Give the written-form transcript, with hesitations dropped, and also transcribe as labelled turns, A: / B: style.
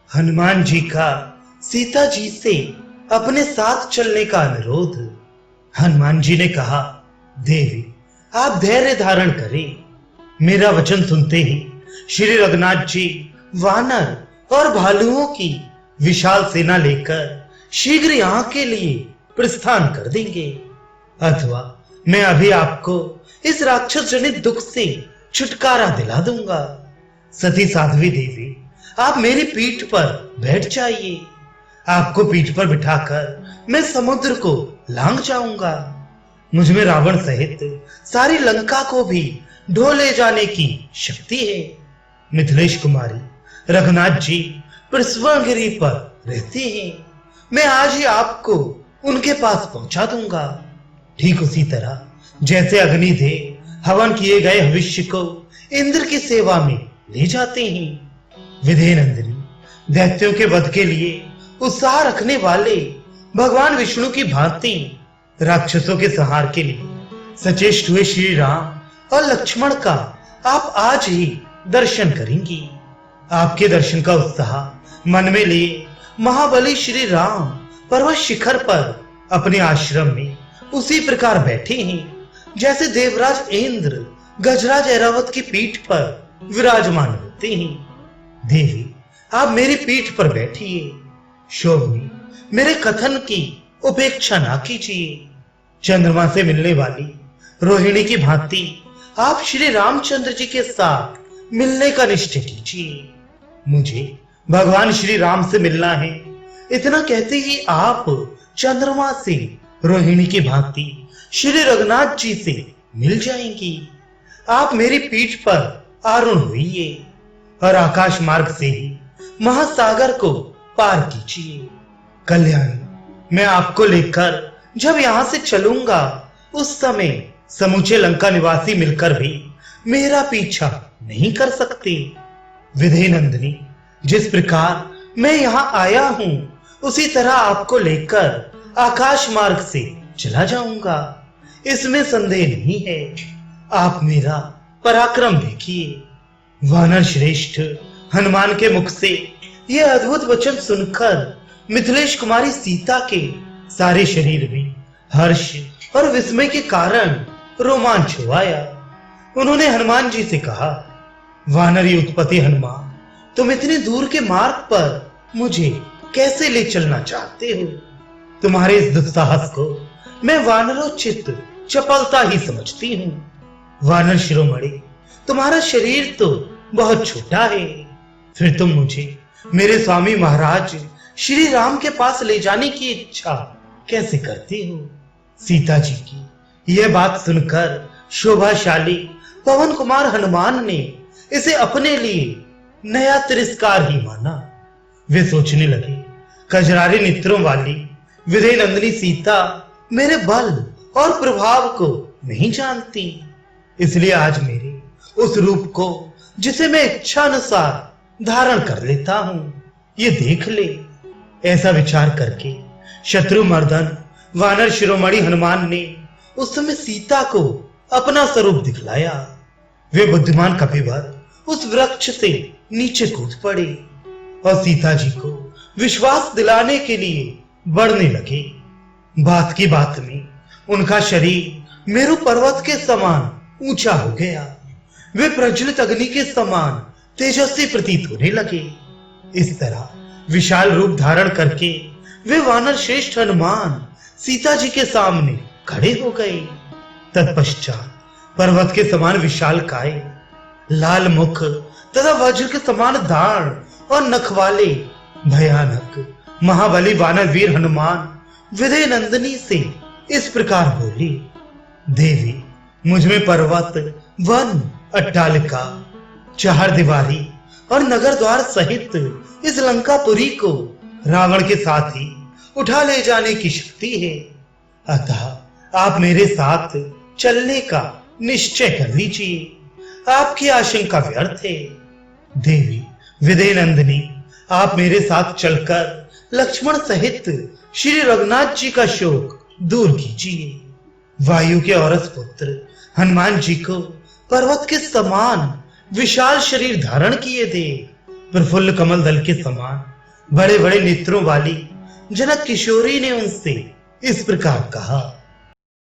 A: हनुमान जी का सीता जी से अपने साथ चलने का अनुरोध। हनुमान जी ने कहा, देवी आप धैर्य धारण करें। मेरा वचन सुनते ही श्री रघुनाथ जी वानर और भालुओं की विशाल सेना लेकर शीघ्र यहाँ के लिए प्रस्थान कर देंगे, अथवा मैं अभी आपको इस राक्षस जनित दुख से छुटकारा दिला दूंगा। सती साध्वी देवी आप मेरी पीठ पर बैठ जाइए। आपको पीठ पर बिठाकर मैं समुद्र को लांग जाऊंगा। मुझ में रावण सहित सारी लंका को भी ढो ले जाने की शक्ति है। मिथिलेश कुमारी रघुनाथ जी प्रसवगिरी पर रहते हैं। मैं आज ही आपको उनके पास पहुंचा दूंगा। ठीक उसी तरह जैसे अग्निदेव हवन किए गए भविष्य को इंद्र की सेवा में ले जाते हैं। विधेय नंदिनी दैत्यों के वध के लिए उत्साह रखने वाले भगवान विष्णु की भांति राक्षसों के संहार के लिए सचेष्ट हुए श्री राम और लक्ष्मण का आप आज ही दर्शन करेंगी। आपके दर्शन का उत्साह मन में लिए महाबली श्री राम पर्वत शिखर पर अपने आश्रम में उसी प्रकार बैठे हैं जैसे देवराज इंद्र गजराज ऐरावत की पीठ पर विराजमान होते हैं। देवी आप मेरी पीठ पर बैठिए। शोभनी मेरे कथन की उपेक्षा ना कीजिए। चंद्रमा से मिलने वाली रोहिणी की भांति आप श्री रामचंद्र जी के साथ मिलने का निश्चय कीजिए। मुझे भगवान श्री राम से मिलना है, इतना कहते ही आप चंद्रमा से रोहिणी की भांति श्री रघुनाथ जी से मिल जाएंगी। आप मेरी पीठ पर आरूढ़ हुइए और आकाश मार्ग से ही महासागर को पार कीजिए। कल्याणी मैं आपको लेकर जब यहां से चलूंगा उस समय समूचे लंका निवासी मिलकर भी मेरा पीछा नहीं कर सकते। विधेय नंदिनी जिस प्रकार मैं यहाँ आया हूं उसी तरह आपको लेकर आकाश मार्ग से चला जाऊंगा, इसमें संदेह नहीं है। आप मेरा पराक्रम देखिए। वानर श्रेष्ठ हनुमान के मुख से यह अद्भुत वचन सुनकर मिथिलेश कुमारी सीता के सारे शरीर में हर्ष और विस्मय के कारण रोमांच हुआया। उन्होंने हनुमान जी से कहा, वानर उत्पत्ति हनुमान, तुम इतनी दूर के मार्ग पर मुझे कैसे ले चलना चाहते हो? तुम्हारे इस दुस्साहस को मैं वानरोचित चपलता ही समझती हूँ। वानर शिरोमणि, तुम्हारा शरीर तो बहुत छोटा है, फिर तुम मुझे मेरे स्वामी महाराज श्री राम के पास ले जाने की इच्छा कैसे करती हो? सीता जी की यह बात सुनकर शोभाशाली पवन कुमार हनुमान ने इसे अपने लिए नया तिरस्कार ही माना। वे सोचने लगे, कजरारे नेत्रों वाली विधेय नंदिनी सीता मेरे बल और प्रभाव को नहीं जानती, इसलिए आज मेरे उस रूप को जिसे मैं इच्छा अनुसार धारण कर लेता हूं, ये देख ले। ऐसा विचार करके शत्रु मर्दन वानर शिरोमणि हनुमान ने उस समय सीता को अपना स्वरूप दिखलाया। वे बुद्धिमान कपिवर उस वृक्ष से नीचे कूद पड़े और सीता जी को विश्वास दिलाने के लिए बढ़ने लगे। बात की बात में उनका शरीर मेरु पर्वत के समान ऊंचा हो गया। वे प्रज्वलित अग्नि के समान तेजस्वी प्रतीत होने लगे। इस तरह विशाल रूप धारण करके वे वानर श्रेष्ठ हनुमान सीता जी के सामने खड़े हो गए। तत्पश्चात पर्वत के समान विशाल काय, लाल मुख तथा वज्र के समान दाढ़ और नख वाले भयानक महाबली वानर वीर हनुमान विधेय नंदिनी से इस प्रकार बोली, देवी मुझ में पर्वत, वन, अट्टालिका, चार दीवारी और नगर द्वार सहित इस लंकापुरी को रावण के साथ ही उठा ले जाने की शक्ति है। अतः आप मेरे साथ चलने का निश्चय कर लीजिए। आपकी आशंका व्यर्थ है। देवी विधेय नंदिनी आप मेरे साथ चलकर लक्ष्मण सहित श्री रघुनाथ जी का शोक दूर कीजिए। वायु के औरस पुत्र हनुमान जी को पर्वत के समान विशाल शरीर धारण किए थे प्रफुल्ल कमल दल के समान बड़े बड़े नेत्रों वाली जनक किशोरी ने उनसे इस प्रकार कहा।